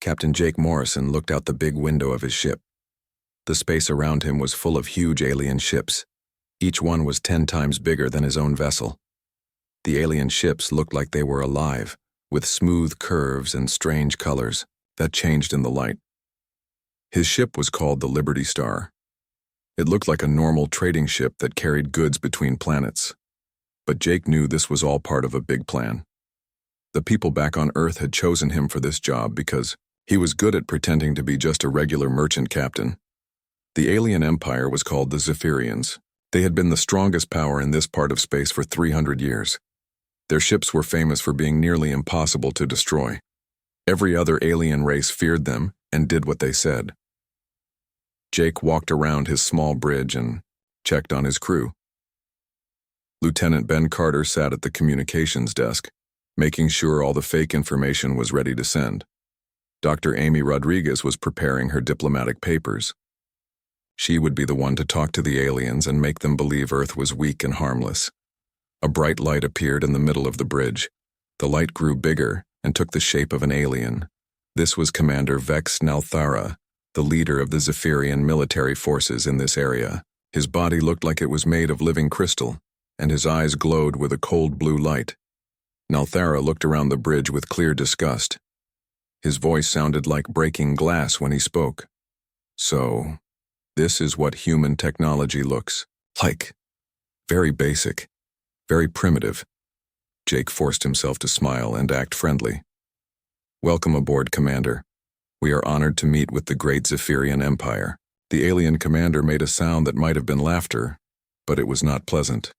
Captain Jake Morrison looked out the big window of his ship. The space around him was full of huge alien ships. Each one was 10 times bigger than his own vessel. The alien ships looked like they were alive, with smooth curves and strange colors that changed in the light. His ship was called the Liberty Star. It looked like a normal trading ship that carried goods between planets. But Jake knew this was all part of a big plan. The people back on Earth had chosen him for this job because he was good at pretending to be just a regular merchant captain. The alien empire was called the Zephyrians. They had been the strongest power in this part of space for 300 years. Their ships were famous for being nearly impossible to destroy. Every other alien race feared them and did what they said. Jake walked around his small bridge and checked on his crew. Lieutenant Ben Carter sat at the communications desk, making sure all the fake information was ready to send. Dr. Amy Rodriguez was preparing her diplomatic papers. She would be the one to talk to the aliens and make them believe Earth was weak and harmless. A bright light appeared in the middle of the bridge. The light grew bigger and took the shape of an alien. This was Commander Vex Nalthara, the leader of the Zephyrian military forces in this area. His body looked like it was made of living crystal, and his eyes glowed with a cold blue light. Nalthara looked around the bridge with clear disgust. His voice sounded like breaking glass when he spoke. So, this is what human technology looks like. Very basic, very primitive. Jake forced himself to smile and act friendly. Welcome aboard, Commander. We are honored to meet with the great Zephyrian Empire. The alien commander made a sound that might have been laughter, but it was not pleasant.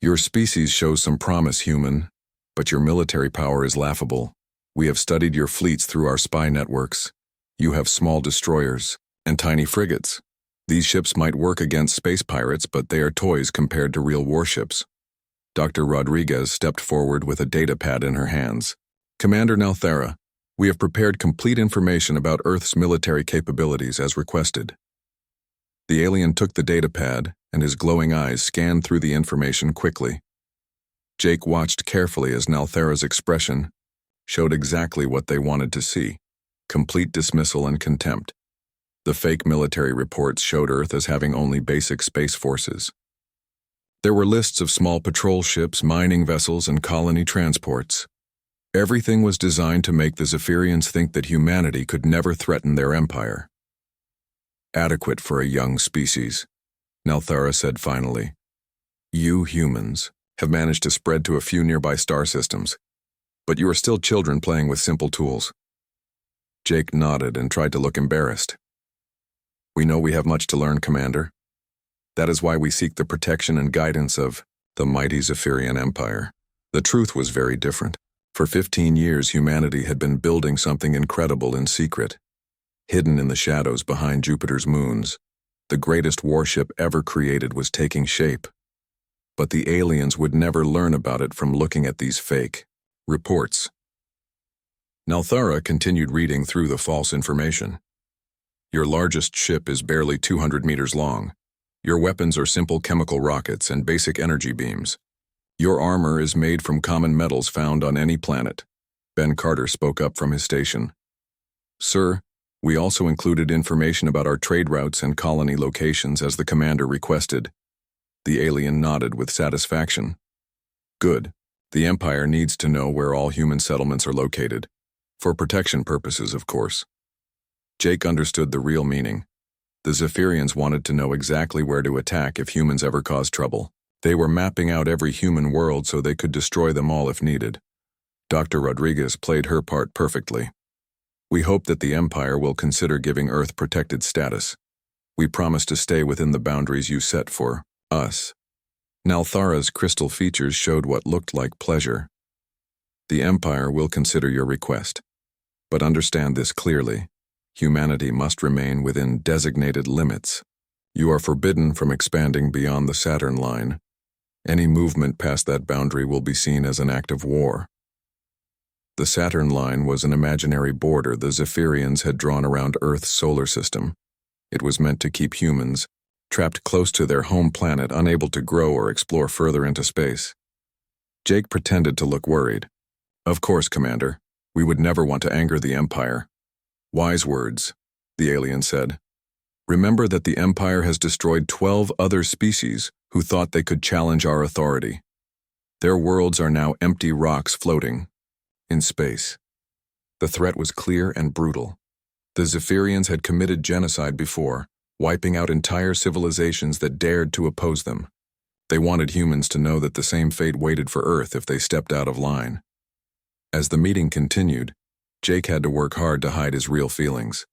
Your species shows some promise, human, but your military power is laughable. We have studied your fleets through our spy networks. You have small destroyers and tiny frigates. These ships might work against space pirates, but they are toys compared to real warships. Dr. Rodriguez stepped forward with a data pad in her hands. Commander Nalthara, we have prepared complete information about Earth's military capabilities as requested. The alien took the data pad, and his glowing eyes scanned through the information quickly. Jake watched carefully as Nalthara's expression showed exactly what they wanted to see: complete dismissal and contempt. The fake military reports showed Earth as having only basic space forces. There were lists of small patrol ships, mining vessels, and colony transports. Everything was designed to make the Zephyrians think that humanity could never threaten their empire. Adequate for a young species, Nalthara said finally. You humans have managed to spread to a few nearby star systems, but you are still children playing with simple tools. Jake nodded and tried to look embarrassed. We know we have much to learn, Commander. That is why we seek the protection and guidance of the mighty Zephyrian Empire. The truth was very different. For 15 years, humanity had been building something incredible in secret. Hidden in the shadows behind Jupiter's moons, the greatest warship ever created was taking shape. But the aliens would never learn about it from looking at these fake reports. Nalthara continued reading through the false information. Your largest ship is barely 200 meters long. Your weapons are simple chemical rockets and basic energy beams. Your armor is made from common metals found on any planet. Ben Carter spoke up from his station. Sir, we also included information about our trade routes and colony locations as the commander requested. The alien nodded with satisfaction. Good. The Empire needs to know where all human settlements are located. For protection purposes, of course. Jake understood the real meaning. The Zephyrians wanted to know exactly where to attack if humans ever caused trouble. They were mapping out every human world so they could destroy them all if needed. Dr. Rodriguez played her part perfectly. We hope that the Empire will consider giving Earth protected status. We promise to stay within the boundaries you set for us. Nalthara's crystal features showed what looked like pleasure. The Empire will consider your request. But understand this clearly. Humanity must remain within designated limits. You are forbidden from expanding beyond the Saturn line. Any movement past that boundary will be seen as an act of war. The Saturn line was an imaginary border the Zephyrians had drawn around Earth's solar system. It was meant to keep humans trapped close to their home planet, unable to grow or explore further into space. Jake pretended to look worried. Of course, Commander. We would never want to anger the Empire. Wise words, the alien said. Remember that the Empire has destroyed 12 other species who thought they could challenge our authority. Their worlds are now empty rocks floating in space. The threat was clear and brutal. The Zephyrians had committed genocide before, wiping out entire civilizations that dared to oppose them. They wanted humans to know that the same fate waited for Earth if they stepped out of line. As the meeting continued, Jake had to work hard to hide his real feelings.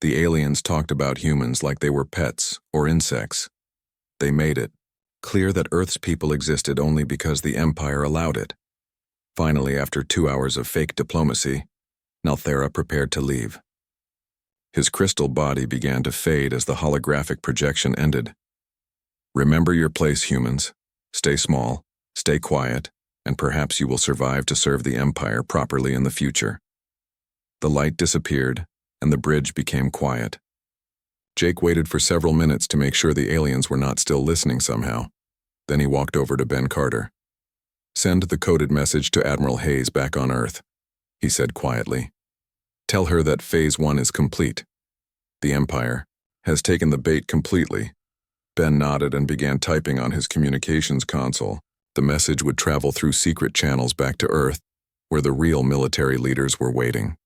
The aliens talked about humans like they were pets or insects. They made it clear that Earth's people existed only because the Empire allowed it. Finally, after 2 hours of fake diplomacy, Nalthera prepared to leave. His crystal body began to fade as the holographic projection ended. Remember your place, humans. Stay small, stay quiet, and perhaps you will survive to serve the Empire properly in the future. The light disappeared, and the bridge became quiet. Jake waited for several minutes to make sure the aliens were not still listening somehow. Then he walked over to Ben Carter. Send the coded message to Admiral Hayes back on Earth, he said quietly. Tell her that Phase 1 is complete. The Empire has taken the bait completely. Ben nodded and began typing on his communications console. The message would travel through secret channels back to Earth, where the real military leaders were waiting.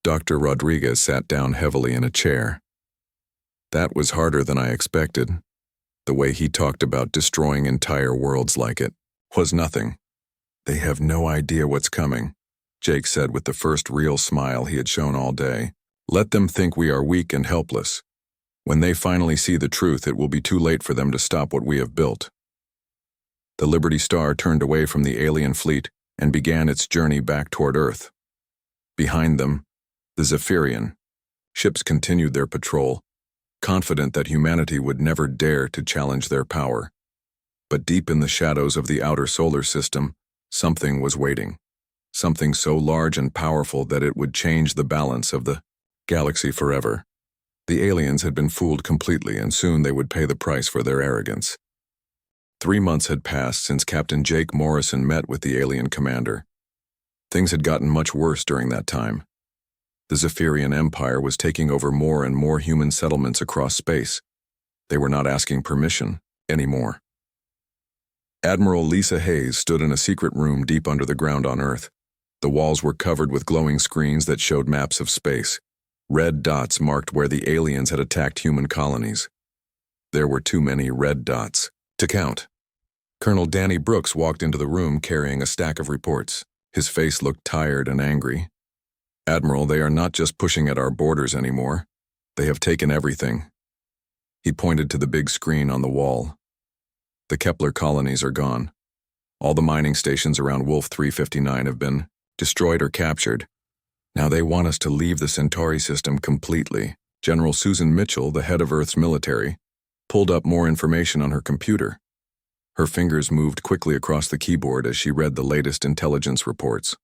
Dr. Rodriguez sat down heavily in a chair. That was harder than I expected. The way he talked about destroying entire worlds like it was nothing. They have no idea what's coming, Jake said with the first real smile he had shown all day. Let them think we are weak and helpless. When they finally see the truth, it will be too late for them to stop what we have built. The Liberty Star turned away from the alien fleet and began its journey back toward Earth. Behind them, the Zephyrian ships continued their patrol, confident that humanity would never dare to challenge their power. But deep in the shadows of the outer solar system, something was waiting. Something so large and powerful that it would change the balance of the galaxy forever. The aliens had been fooled completely, and soon they would pay the price for their arrogance. 3 months had passed since Captain Jake Morrison met with the alien commander. Things had gotten much worse during that time. The Zephyrian Empire was taking over more and more human settlements across space. They were not asking permission anymore. Admiral Lisa Hayes stood in a secret room deep under the ground on Earth. The walls were covered with glowing screens that showed maps of space. Red dots marked where the aliens had attacked human colonies. There were too many red dots to count. Colonel Danny Brooks walked into the room carrying a stack of reports. His face looked tired and angry. Admiral, they are not just pushing at our borders anymore. They have taken everything. He pointed to the big screen on the wall. The Kepler colonies are gone. All the mining stations around Wolf 359 have been destroyed or captured. Now they want us to leave the Centauri system completely. General Susan Mitchell, the head of Earth's military, pulled up more information on her computer. Her fingers moved quickly across the keyboard as she read the latest intelligence reports.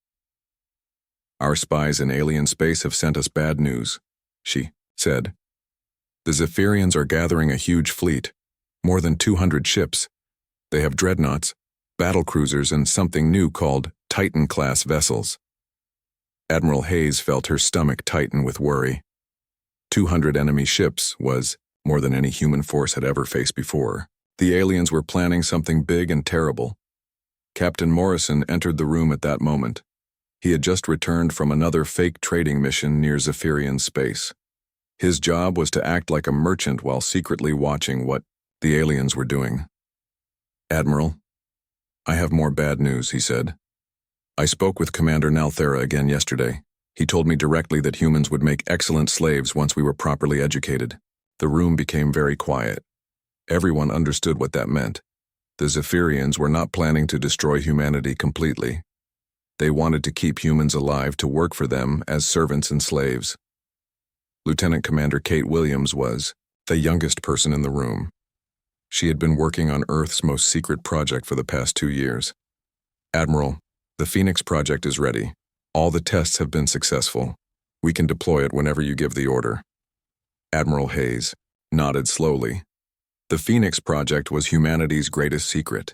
Our spies in alien space have sent us bad news, she said. The Zephyrians are gathering a huge fleet, more than 200 ships. They have dreadnoughts, battle cruisers, and something new called Titan-class vessels. Admiral Hayes felt her stomach tighten with worry. 200 enemy ships was more than any human force had ever faced before. The aliens were planning something big and terrible. Captain Morrison entered the room at that moment. He had just returned from another fake trading mission near Zephyrian space. His job was to act like a merchant while secretly watching what the aliens were doing. Admiral, I have more bad news, he said. I spoke with Commander Nalthera again yesterday. He told me directly that humans would make excellent slaves once we were properly educated. The room became very quiet. Everyone understood what that meant. The Zephyrians were not planning to destroy humanity completely. They wanted to keep humans alive to work for them as servants and slaves. Lieutenant Commander Kate Williams was the youngest person in the room. She had been working on Earth's most secret project for the past 2 years. Admiral, the Phoenix project is ready. All the tests have been successful. We can deploy it whenever you give the order. Admiral Hayes nodded slowly. The Phoenix project was humanity's greatest secret.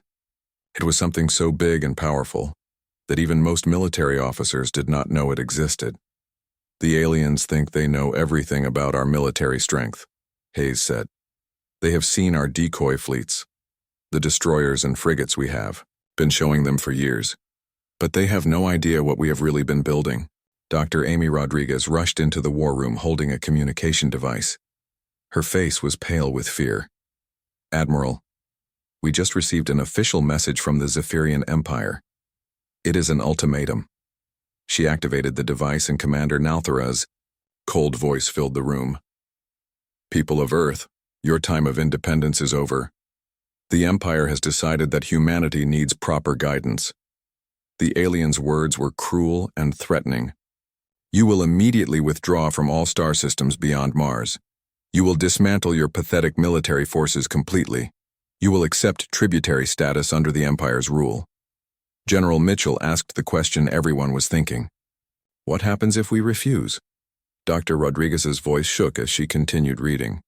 It was something so big and powerful that even most military officers did not know it existed. The aliens think they know everything about our military strength, Hayes said. They have seen our decoy fleets, the destroyers and frigates we have, been showing them for years. But they have no idea what we have really been building. Dr. Amy Rodriguez rushed into the war room holding a communication device. Her face was pale with fear. Admiral, we just received an official message from the Zephyrian Empire. It is an ultimatum. She activated the device and Commander Nalthara's cold voice filled the room. People of Earth, your time of independence is over. The Empire has decided that humanity needs proper guidance. The aliens' words were cruel and threatening. You will immediately withdraw from all star systems beyond Mars. You will dismantle your pathetic military forces completely. You will accept tributary status under the Empire's rule. General Mitchell asked the question everyone was thinking. What happens if we refuse? Dr. Rodriguez's voice shook as she continued reading.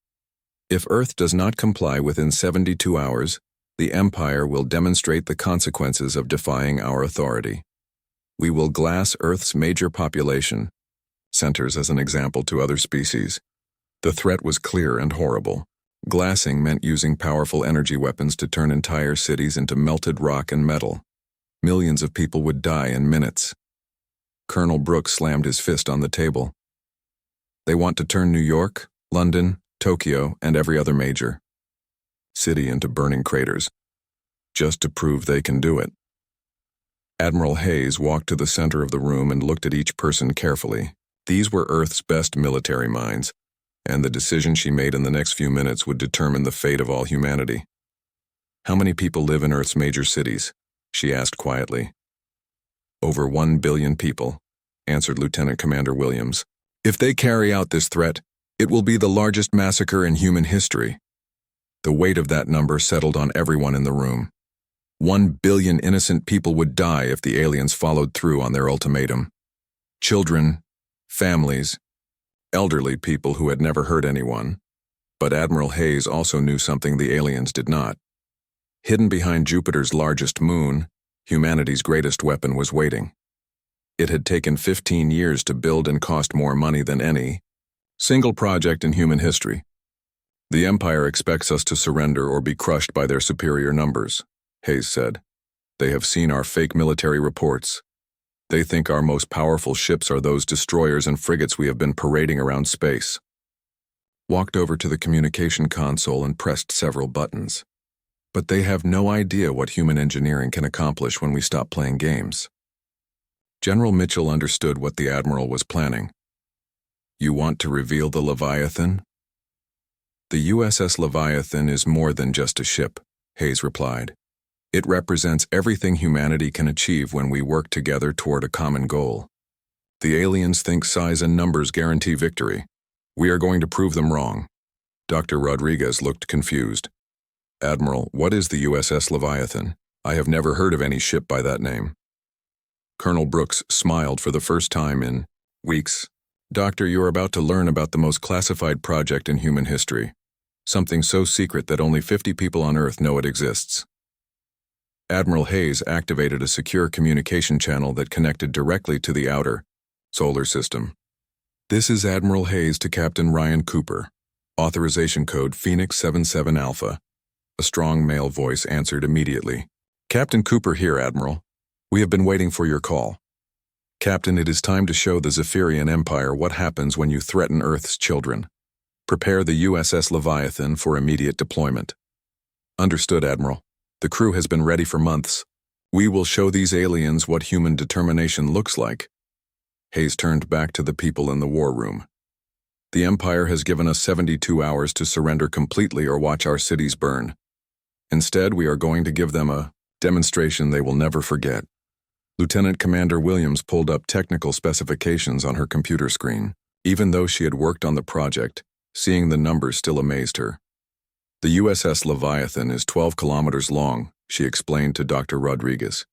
If Earth does not comply within 72 hours, the Empire will demonstrate the consequences of defying our authority. We will glass Earth's major population centers as an example to other species. The threat was clear and horrible. Glassing meant using powerful energy weapons to turn entire cities into melted rock and metal. Millions of people would die in minutes. Colonel Brooks slammed his fist on the table. They want to turn New York, London, Tokyo, and every other major city into burning craters, just to prove they can do it. Admiral Hayes walked to the center of the room and looked at each person carefully. These were Earth's best military minds, and the decision she made in the next few minutes would determine the fate of all humanity. How many people live in Earth's major cities? She asked quietly. Over 1 billion people, answered Lieutenant Commander Williams. If they carry out this threat, it will be the largest massacre in human history. The weight of that number settled on everyone in the room. 1 billion innocent people would die if the aliens followed through on their ultimatum. Children, families, elderly people who had never hurt anyone. But Admiral Hayes also knew something the aliens did not. Hidden behind Jupiter's largest moon, humanity's greatest weapon was waiting. It had taken 15 years to build and cost more money than any single project in human history. The Empire expects us to surrender or be crushed by their superior numbers, Hayes said. They have seen our fake military reports. They think our most powerful ships are those destroyers and frigates we have been parading around space. Walked over to the communication console and pressed several buttons. But they have no idea what human engineering can accomplish when we stop playing games. General Mitchell understood what the Admiral was planning. You want to reveal the Leviathan? The USS Leviathan is more than just a ship, Hayes replied. It represents everything humanity can achieve when we work together toward a common goal. The aliens think size and numbers guarantee victory. We are going to prove them wrong. Dr. Rodriguez looked confused. Admiral, what is the USS Leviathan? I have never heard of any ship by that name. Colonel Brooks smiled for the first time in weeks. Doctor, you are about to learn about the most classified project in human history. Something so secret that only 50 people on Earth know it exists. Admiral Hayes activated a secure communication channel that connected directly to the outer solar system. This is Admiral Hayes to Captain Ryan Cooper. Authorization code Phoenix 77 Alpha. A strong male voice answered immediately. Captain Cooper here, Admiral. We have been waiting for your call. Captain, it is time to show the Zephyrian Empire what happens when you threaten Earth's children. Prepare the USS Leviathan for immediate deployment. Understood, Admiral. The crew has been ready for months. We will show these aliens what human determination looks like. Hayes turned back to the people in the war room. The Empire has given us 72 hours to surrender completely or watch our cities burn. Instead, we are going to give them a demonstration they will never forget. Lieutenant Commander Williams pulled up technical specifications on her computer screen. Even though she had worked on the project, seeing the numbers still amazed her. The USS Leviathan is 12 kilometers long, she explained to Dr. Rodriguez.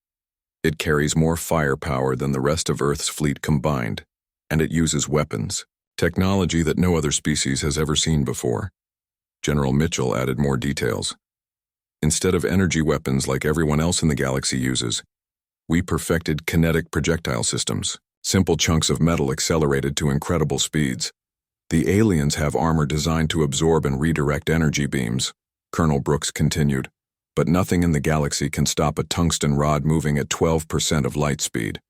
It carries more firepower than the rest of Earth's fleet combined, and it uses weapons, technology that no other species has ever seen before. General Mitchell added more details. Instead of energy weapons like everyone else in the galaxy uses, we perfected kinetic projectile systems, Simple chunks of metal accelerated to incredible speeds. The aliens have armor designed to absorb and redirect energy beams, Colonel Brooks continued, but nothing in the galaxy can stop a tungsten rod moving at 12% of light speed.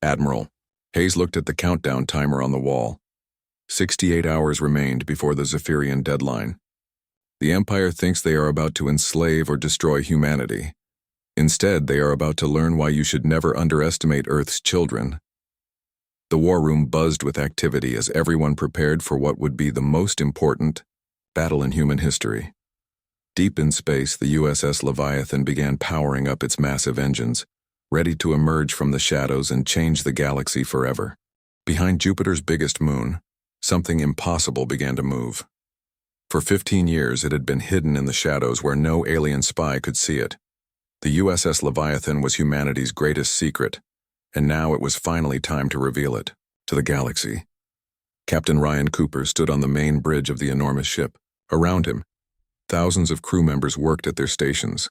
Admiral, Hayes looked at the countdown timer on the wall. 68 hours remained before the Zephyrian deadline. The Empire thinks they are about to enslave or destroy humanity. Instead, they are about to learn why you should never underestimate Earth's children. The war room buzzed with activity as everyone prepared for what would be the most important battle in human history. Deep in space, the USS Leviathan began powering up its massive engines, ready to emerge from the shadows and change the galaxy forever. Behind Jupiter's biggest moon, something impossible began to move. For 15 years, it had been hidden in the shadows where no alien spy could see it. The USS Leviathan was humanity's greatest secret, and now it was finally time to reveal it to the galaxy. Captain Ryan Cooper stood on the main bridge of the enormous ship. Around him, thousands of crew members worked at their stations.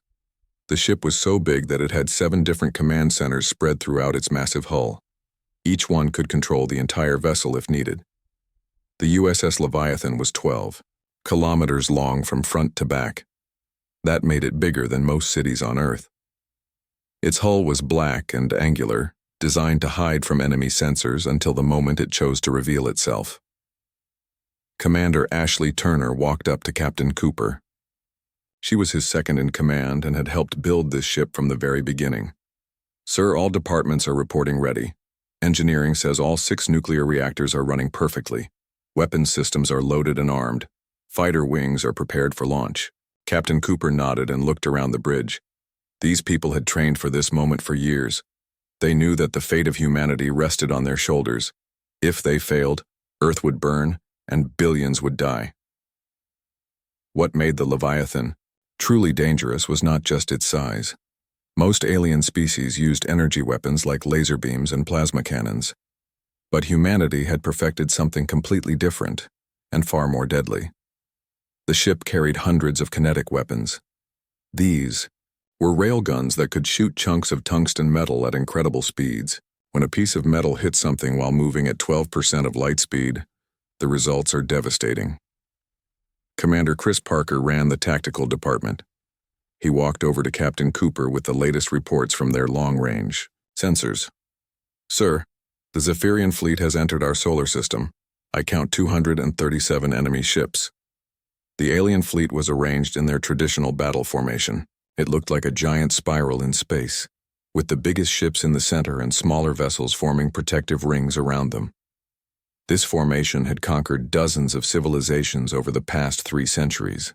The ship was so big that it had 7 different command centers spread throughout its massive hull. Each one could control the entire vessel if needed. The USS Leviathan was 12 kilometers long from front to back. That made it bigger than most cities on Earth. Its hull was black and angular, designed to hide from enemy sensors until the moment it chose to reveal itself. Commander Ashley Turner walked up to Captain Cooper. She was his second in command and had helped build this ship from the very beginning. "Sir, all departments are reporting ready. Engineering says all 6 nuclear reactors are running perfectly. Weapons systems are loaded and armed. Fighter wings are prepared for launch." Captain Cooper nodded and looked around the bridge. These people had trained for this moment for years. They knew that the fate of humanity rested on their shoulders. If they failed, Earth would burn and billions would die. What made the Leviathan truly dangerous was not just its size. Most alien species used energy weapons like laser beams and plasma cannons. But humanity had perfected something completely different and far more deadly. The ship carried hundreds of kinetic weapons. These were railguns that could shoot chunks of tungsten metal at incredible speeds. When a piece of metal hits something while moving at 12% of light speed, the results are devastating. Commander Chris Parker ran the tactical department. He walked over to Captain Cooper with the latest reports from their long-range sensors. "Sir, the Zephyrian fleet has entered our solar system. I count 237 enemy ships." The alien fleet was arranged in their traditional battle formation. It looked like a giant spiral in space, with the biggest ships in the center and smaller vessels forming protective rings around them. This formation had conquered dozens of civilizations over the past 3 centuries.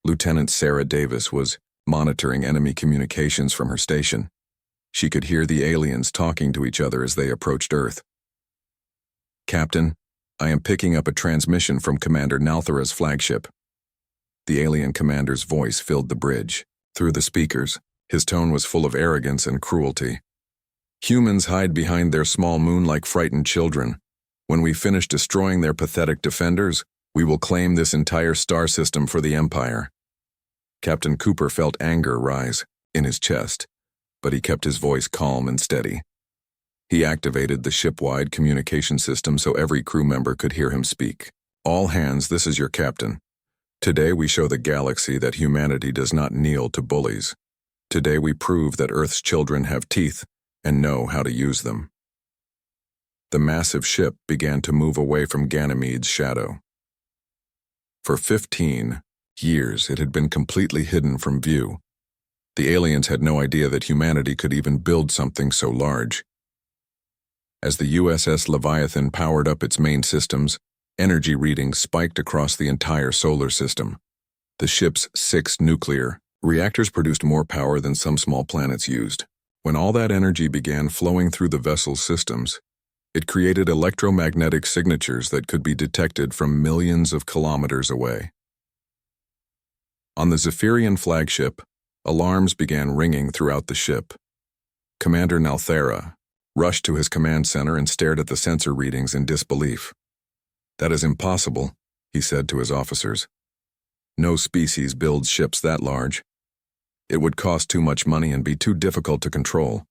Lieutenant Sarah Davis was monitoring enemy communications from her station. She could hear the aliens talking to each other as they approached Earth. "Captain, I am picking up a transmission from Commander Nalthara's flagship." The alien commander's voice filled the bridge. Through the speakers, his tone was full of arrogance and cruelty. "Humans hide behind their small moon like frightened children. When we finish destroying their pathetic defenders, we will claim this entire star system for the Empire." Captain Cooper felt anger rise in his chest, but he kept his voice calm and steady. He activated the ship-wide communication system so every crew member could hear him speak. "All hands, this is your captain. Today we show the galaxy that humanity does not kneel to bullies. Today we prove that Earth's children have teeth and know how to use them." The massive ship began to move away from Ganymede's shadow. For 15 years, it had been completely hidden from view. The aliens had no idea that humanity could even build something so large. As the USS Leviathan powered up its main systems, energy readings spiked across the entire solar system. The ship's 6 nuclear reactors produced more power than some small planets used. When all that energy began flowing through the vessel's systems, it created electromagnetic signatures that could be detected from millions of kilometers away. On the Zephyrian flagship, alarms began ringing throughout the ship. Commander Nalthara rushed to his command center and stared at the sensor readings in disbelief. "That is impossible," he said to his officers. "No species builds ships that large. It would cost too much money and be too difficult to control."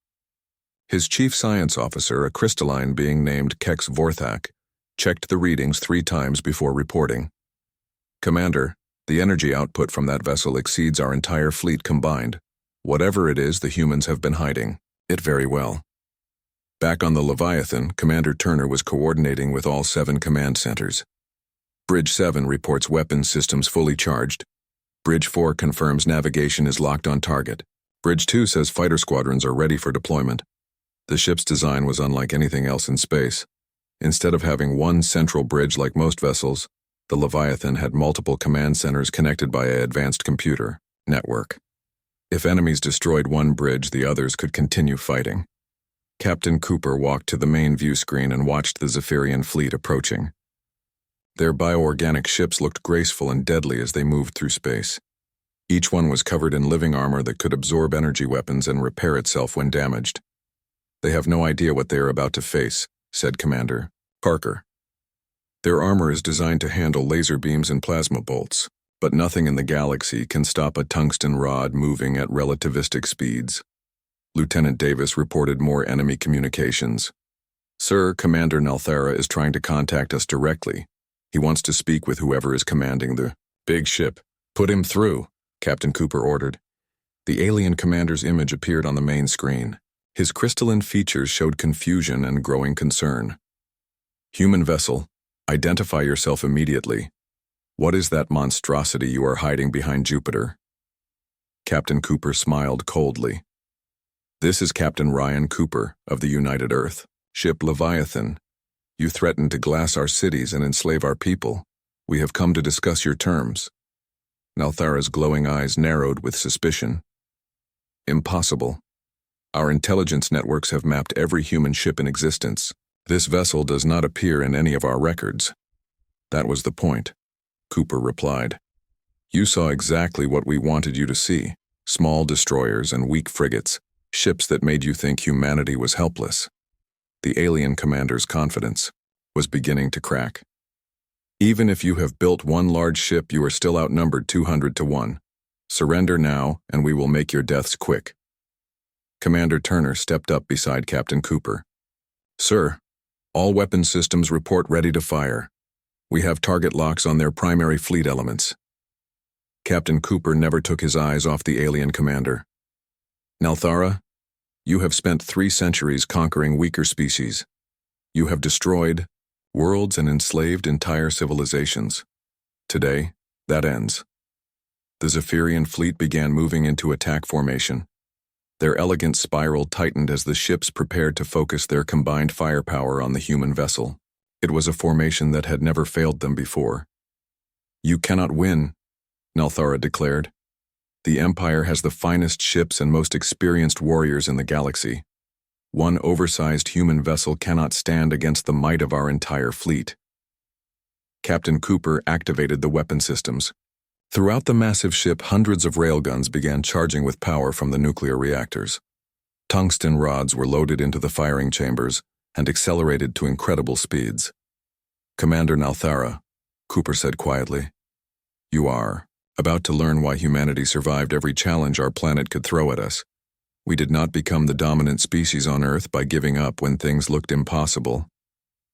His chief science officer, a crystalline being named Kex Vorthak, checked the readings 3 times before reporting. Commander, the energy output from that vessel exceeds our entire fleet combined. Whatever it is the humans have been hiding, it very well. Back on the Leviathan, Commander Turner was coordinating with all 7 command centers. Bridge 7 reports weapons systems fully charged. Bridge 4 confirms navigation is locked on target. Bridge 2 says fighter squadrons are ready for deployment. The ship's design was unlike anything else in space. Instead of having one central bridge like most vessels, the Leviathan had multiple command centers connected by an advanced computer network. If enemies destroyed one bridge, the others could continue fighting. Captain Cooper walked to the main view screen and watched the Zephyrian fleet approaching. Their bioorganic ships looked graceful and deadly as they moved through space. Each one was covered in living armor that could absorb energy weapons and repair itself when damaged. They have no idea what they are about to face, said Commander Parker. Their armor is designed to handle laser beams and plasma bolts, but nothing in the galaxy can stop a tungsten rod moving at relativistic speeds. Lieutenant Davis reported more enemy communications. Sir, Commander Nalthara is trying to contact us directly. He wants to speak with whoever is commanding the big ship. Put him through, Captain Cooper ordered. The alien commander's image appeared on the main screen. His crystalline features showed confusion and growing concern. Human vessel, identify yourself immediately. What is that monstrosity you are hiding behind Jupiter? Captain Cooper smiled coldly. This is Captain Ryan Cooper of the United Earth, ship Leviathan. You threatened to glass our cities and enslave our people. We have come to discuss your terms. Nalthara's glowing eyes narrowed with suspicion. Impossible. Our intelligence networks have mapped every human ship in existence. This vessel does not appear in any of our records. That was the point, Cooper replied. You saw exactly what we wanted you to see, small destroyers and weak frigates, ships that made you think humanity was helpless. The alien commander's confidence was beginning to crack. Even if you have built one large ship, you are still outnumbered 200 to 1. Surrender now, and we will make your deaths quick. Commander Turner stepped up beside Captain Cooper. Sir, all weapon systems report ready to fire. We have target locks on their primary fleet elements. Captain Cooper never took his eyes off the alien commander. Nalthara, you have spent 3 centuries conquering weaker species. You have destroyed worlds and enslaved entire civilizations. Today, that ends. The Zephyrian fleet began moving into attack formation. Their elegant spiral tightened as the ships prepared to focus their combined firepower on the human vessel. It was a formation that had never failed them before. You cannot win, Nalthara declared. The Empire has the finest ships and most experienced warriors in the galaxy. One oversized human vessel cannot stand against the might of our entire fleet. Captain Cooper activated the weapon systems. Throughout the massive ship, hundreds of railguns began charging with power from the nuclear reactors. Tungsten rods were loaded into the firing chambers and accelerated to incredible speeds. Commander Nalthara, Cooper said quietly, you are about to learn why humanity survived every challenge our planet could throw at us. We did not become the dominant species on Earth by giving up when things looked impossible.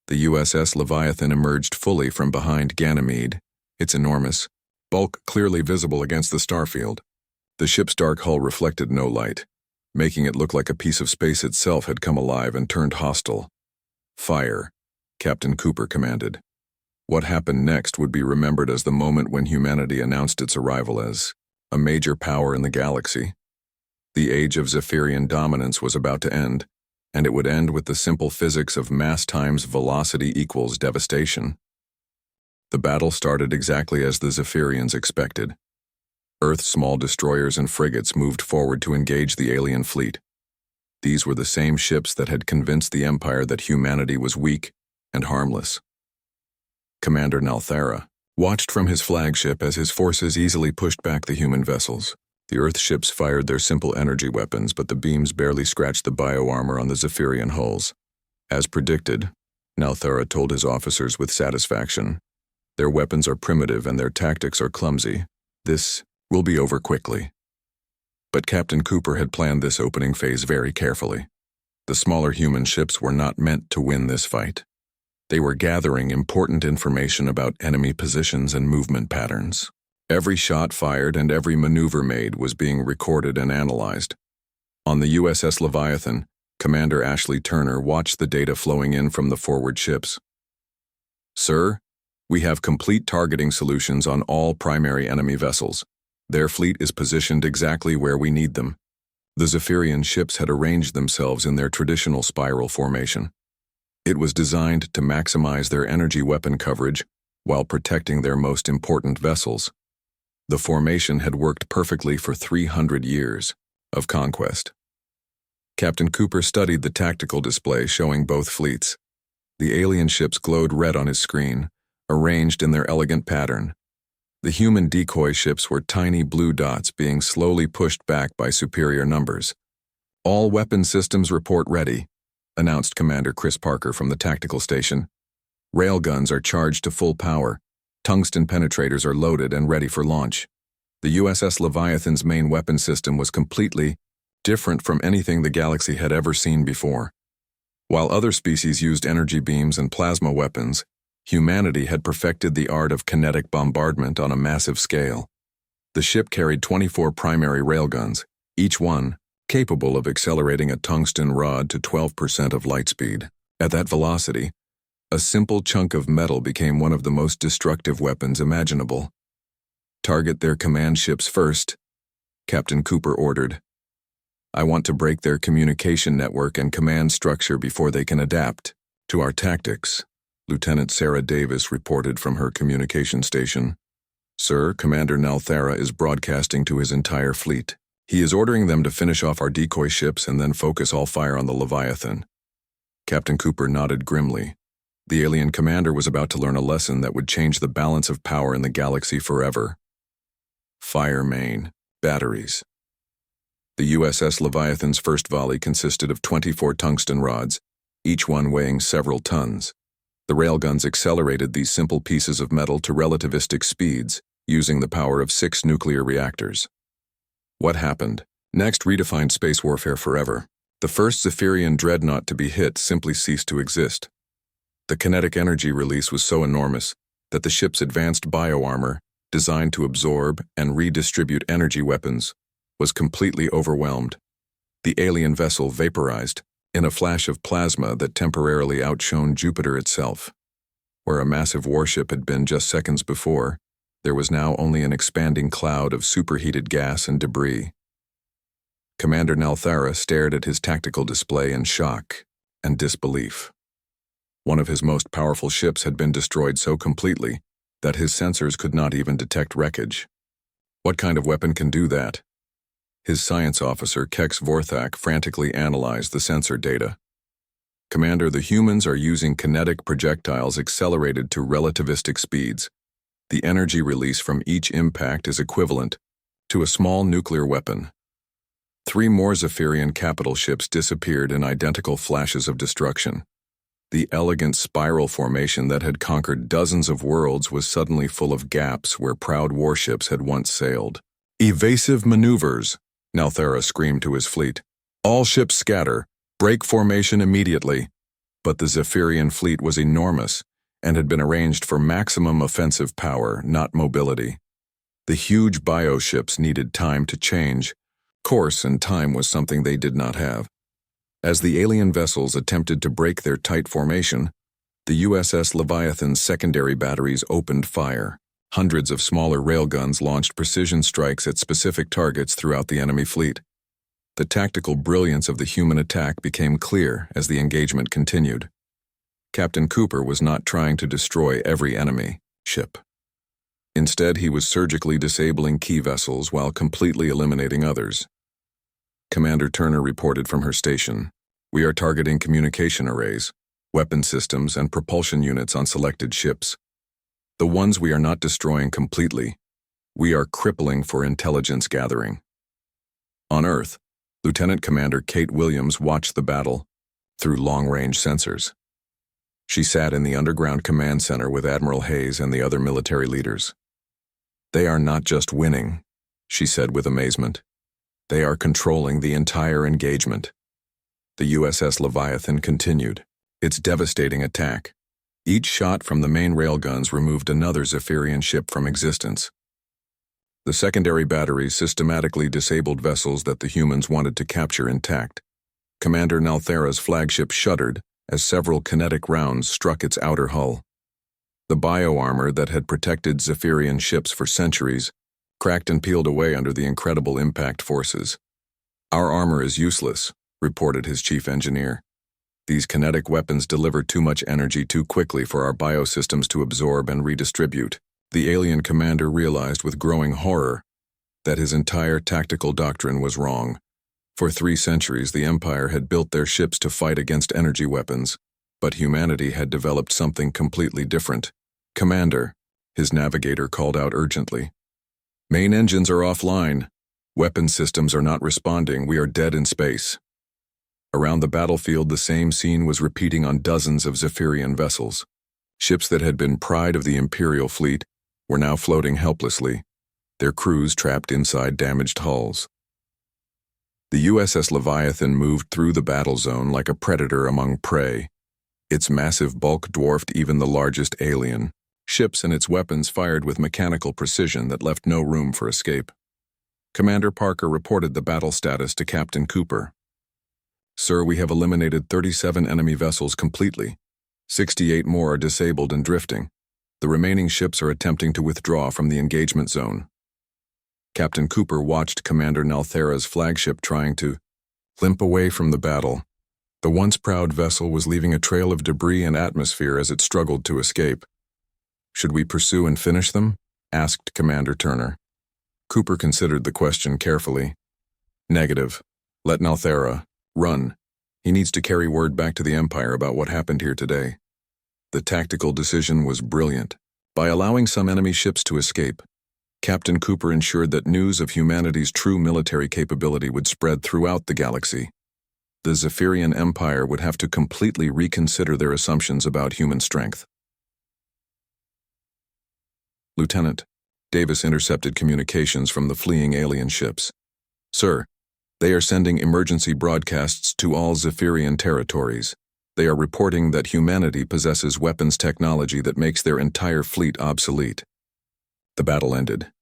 The USS Leviathan emerged fully from behind Ganymede, its enormous bulk clearly visible against the starfield. The ship's dark hull reflected no light, making it look like a piece of space itself had come alive and turned hostile. Fire, Captain Cooper commanded. What happened next would be remembered as the moment when humanity announced its arrival as a major power in the galaxy. The age of Zephyrian dominance was about to end, and it would end with the simple physics of mass times velocity equals devastation. The battle started exactly as the Zephyrians expected. Earth's small destroyers and frigates moved forward to engage the alien fleet. These were the same ships that had convinced the Empire that humanity was weak and harmless. Commander Nalthara watched from his flagship as his forces easily pushed back the human vessels. The Earth ships fired their simple energy weapons, but the beams barely scratched the bioarmor on the Zephyrian hulls. As predicted, Nalthara told his officers with satisfaction, their weapons are primitive and their tactics are clumsy. This will be over quickly. But Captain Cooper had planned this opening phase very carefully. The smaller human ships were not meant to win this fight. They were gathering important information about enemy positions and movement patterns. Every shot fired and every maneuver made was being recorded and analyzed. On the USS Leviathan, Commander Ashley Turner watched the data flowing in from the forward ships. "Sir, we have complete targeting solutions on all primary enemy vessels. Their fleet is positioned exactly where we need them." The Zephyrian ships had arranged themselves in their traditional spiral formation. It was designed to maximize their energy weapon coverage while protecting their most important vessels. The formation had worked perfectly for 300 years of conquest. Captain Cooper studied the tactical display showing both fleets. The alien ships glowed red on his screen, arranged in their elegant pattern. The human decoy ships were tiny blue dots being slowly pushed back by superior numbers. "All weapon systems report ready," announced Commander Chris Parker from the tactical station. "Railguns are charged to full power. Tungsten penetrators are loaded and ready for launch." The USS Leviathan's main weapon system was completely different from anything the galaxy had ever seen before. While other species used energy beams and plasma weapons, humanity had perfected the art of kinetic bombardment on a massive scale. The ship carried 24 primary railguns, each one capable of accelerating a tungsten rod to 12% of light speed. At that velocity, a simple chunk of metal became one of the most destructive weapons imaginable. "Target their command ships first," Captain Cooper ordered. "I want to break their communication network and command structure before they can adapt to our tactics," Lieutenant Sarah Davis reported from her communication station. "Sir, Commander Nalthara is broadcasting to his entire fleet. He is ordering them to finish off our decoy ships and then focus all fire on the Leviathan." Captain Cooper nodded grimly. The alien commander was about to learn a lesson that would change the balance of power in the galaxy forever. Fire main, batteries. The USS Leviathan's first volley consisted of 24 tungsten rods, each one weighing several tons. The railguns accelerated these simple pieces of metal to relativistic speeds, using the power of 6 nuclear reactors. What happened? Next redefined space warfare forever. The first Zephyrian dreadnought to be hit simply ceased to exist. The kinetic energy release was so enormous that the ship's advanced bioarmor, designed to absorb and redistribute energy weapons, was completely overwhelmed. The alien vessel vaporized in a flash of plasma that temporarily outshone Jupiter itself. Where a massive warship had been just seconds before, there was now only an expanding cloud of superheated gas and debris. Commander Nalthara stared at his tactical display in shock and disbelief. One of his most powerful ships had been destroyed so completely that his sensors could not even detect wreckage. What kind of weapon can do that? His science officer, Kex Vorthak, frantically analyzed the sensor data. "Commander, the humans are using kinetic projectiles accelerated to relativistic speeds. The energy release from each impact is equivalent to a small nuclear weapon." 3 more Zephyrian capital ships disappeared in identical flashes of destruction. The elegant spiral formation that had conquered dozens of worlds was suddenly full of gaps where proud warships had once sailed. "Evasive maneuvers," Nalthara screamed to his fleet. "All ships scatter. Break formation immediately." But the Zephyrian fleet was enormous and had been arranged for maximum offensive power, not mobility. The huge bioships needed time to change course, and time was something they did not have. As the alien vessels attempted to break their tight formation, the USS Leviathan's secondary batteries opened fire. Hundreds of smaller railguns launched precision strikes at specific targets throughout the enemy fleet. The tactical brilliance of the human attack became clear as the engagement continued. Captain Cooper was not trying to destroy every enemy ship. Instead, he was surgically disabling key vessels while completely eliminating others. Commander Turner reported from her station, "We are targeting communication arrays, weapon systems, and propulsion units on selected ships. The ones we are not destroying completely, we are crippling for intelligence gathering." On Earth, Lieutenant Commander Kate Williams watched the battle through long-range sensors. She sat in the underground command center with Admiral Hayes and the other military leaders. "They are not just winning," she said with amazement. "They are controlling the entire engagement." The USS Leviathan continued its devastating attack. Each shot from the main railguns removed another Zephyrian ship from existence. The secondary batteries systematically disabled vessels that the humans wanted to capture intact. Commander Nalthara's flagship shuddered as several kinetic rounds struck its outer hull. The bioarmor that had protected Zephyrian ships for centuries cracked and peeled away under the incredible impact forces. "Our armor is useless," reported his chief engineer. "These kinetic weapons deliver too much energy too quickly for our biosystems to absorb and redistribute." The alien commander realized with growing horror that his entire tactical doctrine was wrong. For 3 centuries, the Empire had built their ships to fight against energy weapons, but humanity had developed something completely different. "Commander," his navigator called out urgently. "Main engines are offline. Weapon systems are not responding. We are dead in space." Around the battlefield, the same scene was repeating on dozens of Zephyrian vessels. Ships that had been pride of the Imperial fleet were now floating helplessly, their crews trapped inside damaged hulls. The USS Leviathan moved through the battle zone like a predator among prey. Its massive bulk dwarfed even the largest alien. Ships and its weapons fired with mechanical precision that left no room for escape. Commander Parker reported the battle status to Captain Cooper. "Sir, we have eliminated 37 enemy vessels completely. 68 more are disabled and drifting. The remaining ships are attempting to withdraw from the engagement zone." Captain Cooper watched Commander Nalthara's flagship trying to limp away from the battle. The once proud vessel was leaving a trail of debris and atmosphere as it struggled to escape. "Should we pursue and finish them?" asked Commander Turner. Cooper considered the question carefully. "Negative. Let Nalthara run. He needs to carry word back to the Empire about what happened here today." The tactical decision was brilliant. By allowing some enemy ships to escape, Captain Cooper ensured that news of humanity's true military capability would spread throughout the galaxy. The Zephyrian Empire would have to completely reconsider their assumptions about human strength. Lieutenant Davis intercepted communications from the fleeing alien ships. "Sir, they are sending emergency broadcasts to all Zephyrian territories. They are reporting that humanity possesses weapons technology that makes their entire fleet obsolete." The battle ended.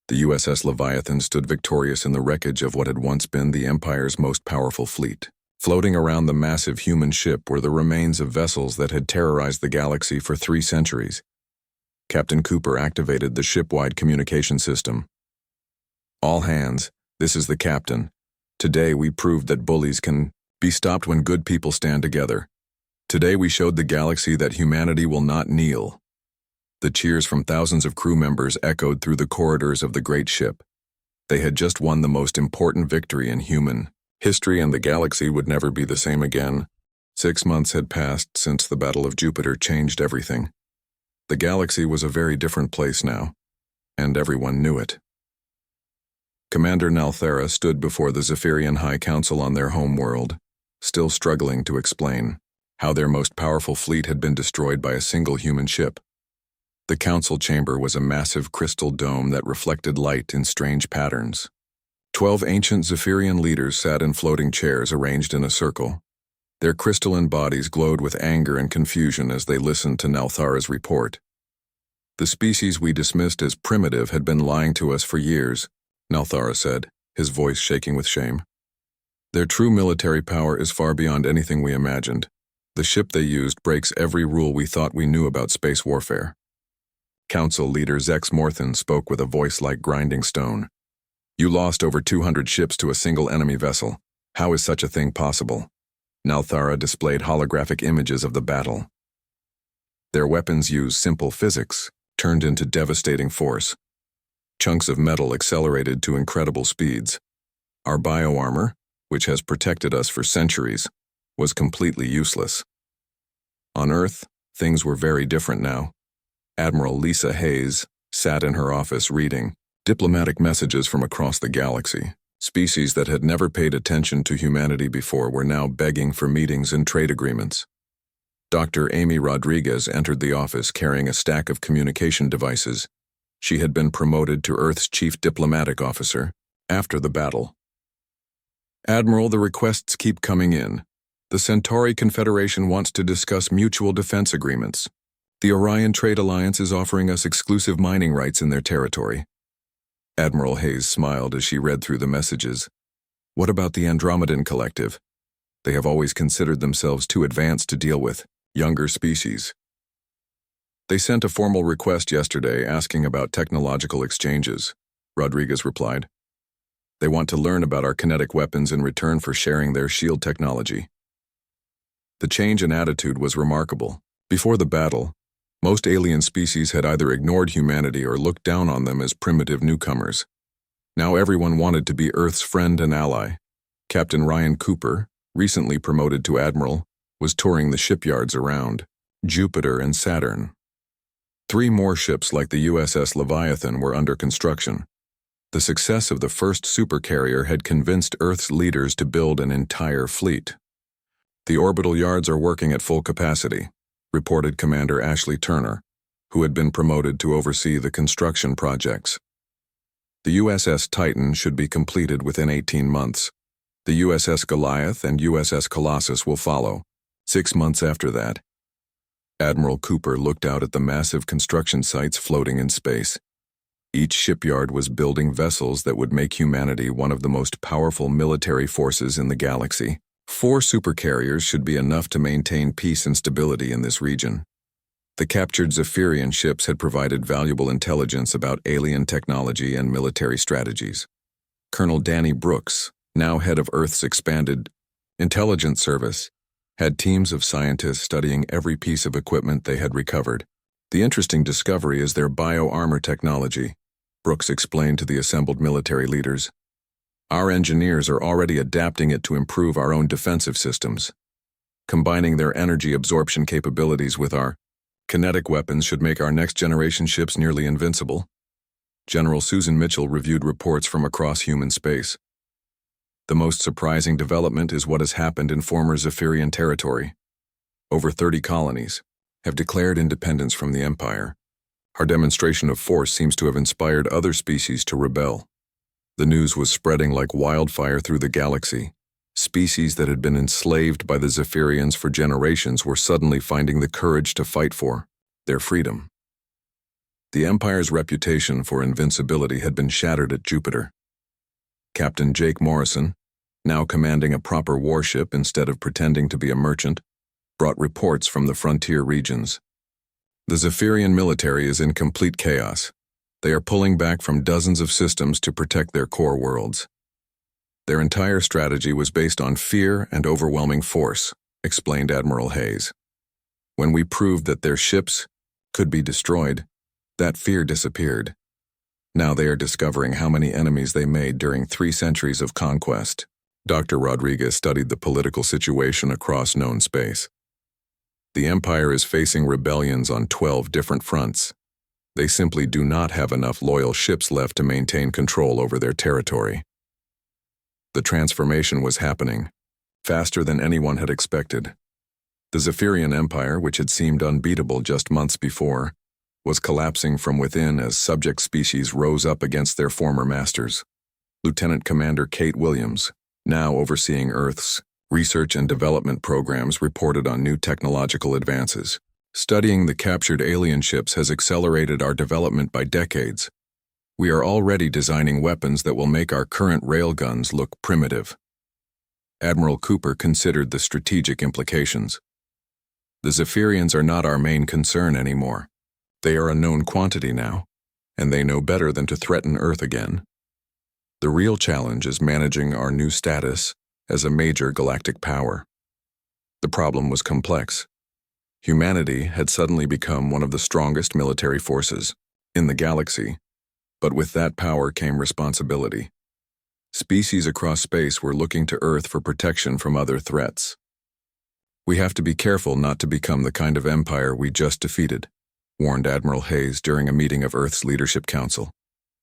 The USS Leviathan stood victorious in the wreckage of what had once been the Empire's most powerful fleet. Floating around the massive human ship were the remains of vessels that had terrorized the galaxy for 3 centuries. Captain Cooper activated the ship-wide communication system. "All hands, this is the captain. Today we proved that bullies can be stopped when good people stand together. Today we showed the galaxy that humanity will not kneel." The cheers from thousands of crew members echoed through the corridors of the great ship. They had just won the most important victory in human history, and the galaxy would never be the same again. 6 months had passed since the Battle of Jupiter changed everything. The galaxy was a very different place now, and everyone knew it. Commander Nalthara stood before the Zephyrian High Council on their home world, still struggling to explain how their most powerful fleet had been destroyed by a single human ship. The council chamber was a massive crystal dome that reflected light in strange patterns. 12 ancient Zephyrian leaders sat in floating chairs arranged in a circle. Their crystalline bodies glowed with anger and confusion as they listened to Nalthara's report. "The species we dismissed as primitive had been lying to us for years," Nalthara said, his voice shaking with shame. "Their true military power is far beyond anything we imagined. The ship they used breaks every rule we thought we knew about space warfare." Council leader Zex Morthan spoke with a voice like grinding stone. "You lost over 200 ships to a single enemy vessel. How is such a thing possible?" Nalthara displayed holographic images of the battle. "Their weapons use simple physics, turned into devastating force. Chunks of metal accelerated to incredible speeds. Our bioarmor, which has protected us for centuries, was completely useless." On Earth, things were very different now. Admiral Lisa Hayes sat in her office reading diplomatic messages from across the galaxy. Species that had never paid attention to humanity before were now begging for meetings and trade agreements. Dr. Amy Rodriguez entered the office carrying a stack of communication devices. She had been promoted to Earth's chief diplomatic officer after the battle. "Admiral, the requests keep coming in. The Centauri Confederation wants to discuss mutual defense agreements. The Orion Trade Alliance is offering us exclusive mining rights in their territory. Admiral Hayes smiled as she read through the messages. What about the Andromedan Collective? They have always considered themselves too advanced to deal with younger species. They sent a formal request yesterday asking about technological exchanges, Rodriguez replied. They want to learn about our kinetic weapons in return for sharing their shield technology. The change in attitude was remarkable. Before the battle, most alien species had either ignored humanity or looked down on them as primitive newcomers. Now everyone wanted to be Earth's friend and ally. Captain Ryan Cooper, recently promoted to admiral, was touring the shipyards around Jupiter and Saturn. 3 more ships like the USS Leviathan were under construction. The success of the first supercarrier had convinced Earth's leaders to build an entire fleet. The orbital yards are working at full capacity, reported Commander Ashley Turner, who had been promoted to oversee the construction projects. The USS Titan should be completed within 18 months. The USS Goliath and USS Colossus will follow, 6 months after that. Admiral Cooper looked out at the massive construction sites floating in space. Each shipyard was building vessels that would make humanity one of the most powerful military forces in the galaxy. 4 supercarriers should be enough to maintain peace and stability in this region. The captured Zephyrian ships had provided valuable intelligence about alien technology and military strategies. Colonel Danny Brooks, now head of Earth's expanded intelligence service, had teams of scientists studying every piece of equipment they had recovered. The interesting discovery is their bio-armor technology, Brooks explained to the assembled military leaders. Our engineers are already adapting it to improve our own defensive systems. Combining their energy absorption capabilities with our kinetic weapons should make our next-generation ships nearly invincible. General Susan Mitchell reviewed reports from across human space. The most surprising development is what has happened in former Zephyrian territory. Over 30 colonies have declared independence from the Empire. Our demonstration of force seems to have inspired other species to rebel. The news was spreading like wildfire through the galaxy. Species that had been enslaved by the Zephyrians for generations were suddenly finding the courage to fight for their freedom. The Empire's reputation for invincibility had been shattered at Jupiter. Captain Jake Morrison, now commanding a proper warship instead of pretending to be a merchant, brought reports from the frontier regions. The Zephyrian military is in complete chaos. They are pulling back from dozens of systems to protect their core worlds. Their entire strategy was based on fear and overwhelming force, explained Admiral Hayes. When we proved that their ships could be destroyed, that fear disappeared. Now they are discovering how many enemies they made during 3 centuries of conquest. Dr. Rodriguez studied the political situation across known space. The Empire is facing rebellions on 12 different fronts. They simply do not have enough loyal ships left to maintain control over their territory. The transformation was happening, faster than anyone had expected. The Zephyrian Empire, which had seemed unbeatable just months before, was collapsing from within as subject species rose up against their former masters. Lieutenant Commander Kate Williams, now overseeing Earth's research and development programs, reported on new technological advances. Studying the captured alien ships has accelerated our development by decades. We are already designing weapons that will make our current railguns look primitive. Admiral Cooper considered the strategic implications. The Zephyrians are not our main concern anymore. They are a known quantity now, and they know better than to threaten Earth again. The real challenge is managing our new status as a major galactic power. The problem was complex. Humanity had suddenly become one of the strongest military forces in the galaxy, but with that power came responsibility. Species across space were looking to Earth for protection from other threats. We have to be careful not to become the kind of empire we just defeated, warned Admiral Hayes during a meeting of Earth's Leadership Council.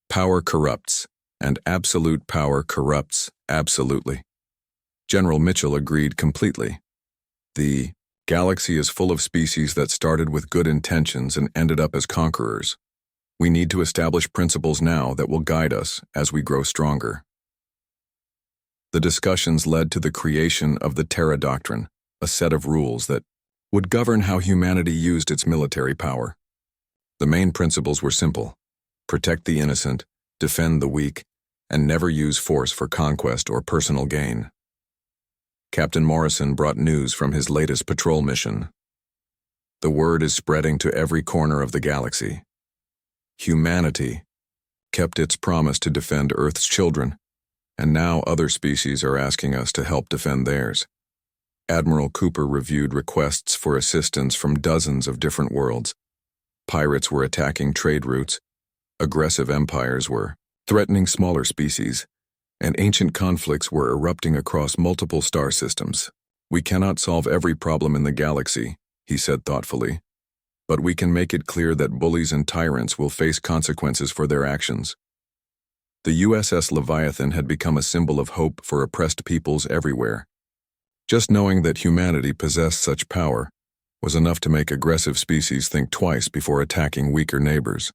Power corrupts, and absolute power corrupts absolutely. General Mitchell agreed completely. The galaxy is full of species that started with good intentions and ended up as conquerors. We need to establish principles now that will guide us as we grow stronger. The discussions led to the creation of the Terra Doctrine, a set of rules that would govern how humanity used its military power. The main principles were simple: protect the innocent, defend the weak, and never use force for conquest or personal gain. Captain Morrison brought news from his latest patrol mission. The word is spreading to every corner of the galaxy. Humanity kept its promise to defend Earth's children, and now other species are asking us to help defend theirs. Admiral Cooper reviewed requests for assistance from dozens of different worlds. Pirates were attacking trade routes, aggressive empires were threatening smaller species, and ancient conflicts were erupting across multiple star systems. We cannot solve every problem in the galaxy, he said thoughtfully, but we can make it clear that bullies and tyrants will face consequences for their actions. The USS Leviathan had become a symbol of hope for oppressed peoples everywhere. Just knowing that humanity possessed such power was enough to make aggressive species think twice before attacking weaker neighbors.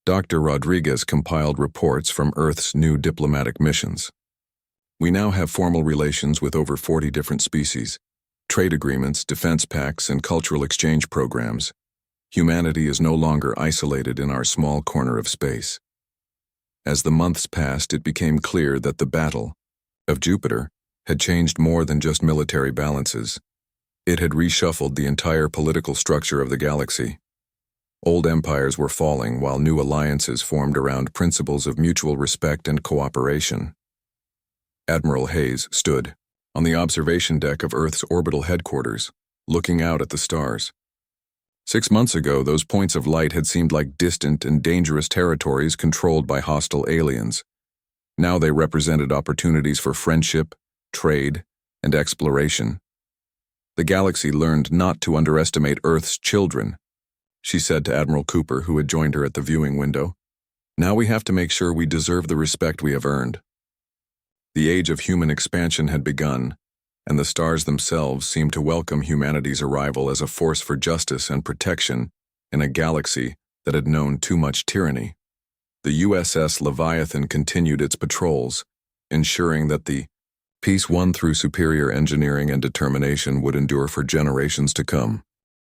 Dr. Rodriguez compiled reports from Earth's new diplomatic missions. We now have formal relations with over 40 different species, trade agreements, defense pacts, and cultural exchange programs. Humanity is no longer isolated in our small corner of space. As the months passed, it became clear that the battle of Jupiter had changed more than just military balances. It had reshuffled the entire political structure of the galaxy. Old empires were falling while new alliances formed around principles of mutual respect and cooperation. Admiral Hayes stood on the observation deck of Earth's orbital headquarters, looking out at the stars. 6 months ago, those points of light had seemed like distant and dangerous territories controlled by hostile aliens. Now they represented opportunities for friendship, trade, and exploration. The galaxy learned not to underestimate Earth's children, she said to Admiral Cooper, who had joined her at the viewing window. Now we have to make sure we deserve the respect we have earned. The age of human expansion had begun, and the stars themselves seemed to welcome humanity's arrival as a force for justice and protection in a galaxy that had known too much tyranny. The USS Leviathan continued its patrols, ensuring that the peace won through superior engineering and determination would endure for generations to come.